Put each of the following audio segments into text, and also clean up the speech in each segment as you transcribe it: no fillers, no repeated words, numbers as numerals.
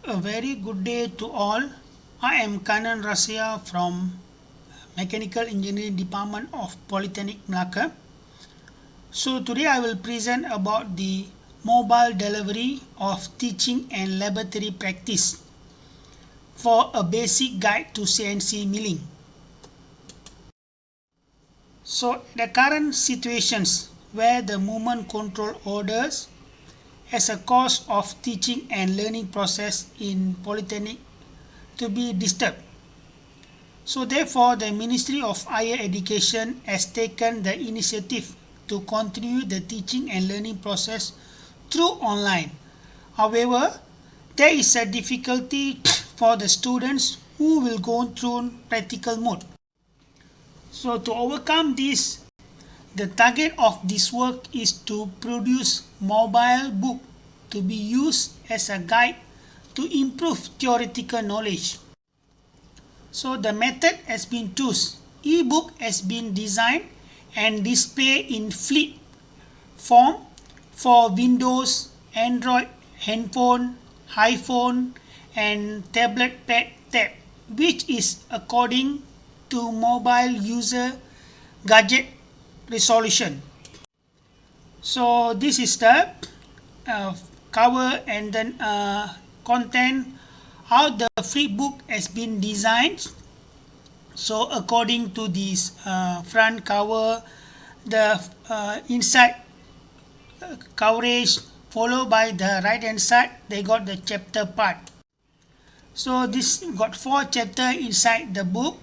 A very good day to all. I am Kanan Rasia from Mechanical Engineering Department of Polytechnic Melaka. So today I will present about the mobile delivery of teaching and laboratory practice for a basic guide to CNC milling. So the current situations where the movement control orders as a cause of teaching and learning process in polytechnic to be disturbed. So therefore the Ministry of Higher Education has taken the initiative to continue the teaching and learning process through online. However, there is a difficulty for the students who will go through practical mode. So to overcome this, the target of this work is to produce mobile book to be used as a guide to improve theoretical knowledge. So the method has been chosen. E-book has been designed and displayed in flip form for Windows, Android, handphone, iPhone and tablet pad tab, which is according to mobile user gadget resolution. So this is the cover and then content, how the free book has been designed. So according to this front cover, the inside coverage followed by the right hand side, they got the chapter part. So this got 4 chapters inside the book: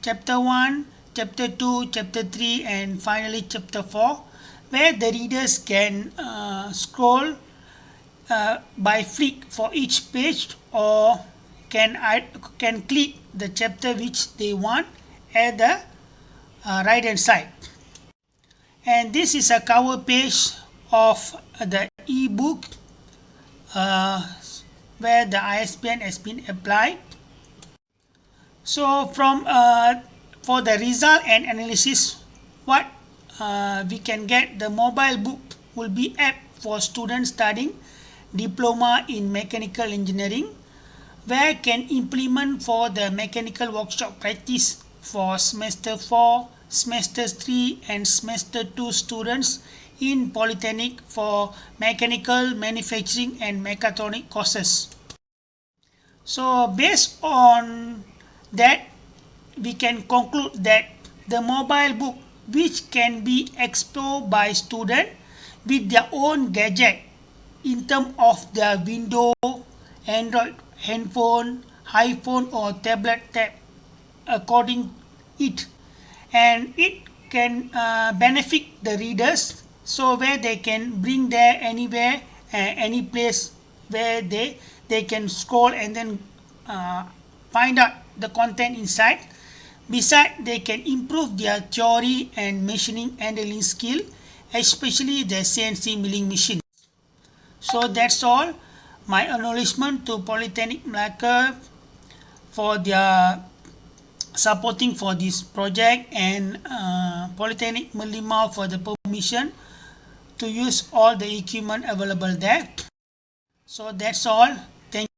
chapter 1, chapter 2, chapter 3 and finally chapter 4, where the readers can scroll by flick for each page, or can click the chapter which they want at the right hand side. And this is a cover page of the e-book where the ISBN has been applied. So from for the result and analysis, what we can get, the mobile book will be apt for students studying diploma in mechanical engineering, where can implement for the mechanical workshop practice for semester 4, semester 3 and semester 2 students in polytechnic for mechanical, manufacturing and mechatronic courses. So based on that, we can conclude that the mobile book, which can be explored by students with their own gadget in terms of their Windows, Android, handphone, iPhone or tablet tab according it, and it can benefit the readers, so where they can bring there anywhere, any place where they can scroll and then find out the content inside. Besides, they can improve their theory and machining handling skill, especially the CNC milling machine. So that's all. My acknowledgement to Polytechnic Melaka for their supporting for this project, and Polytechnic Merlimau for the permission to use all the equipment available there. So that's all.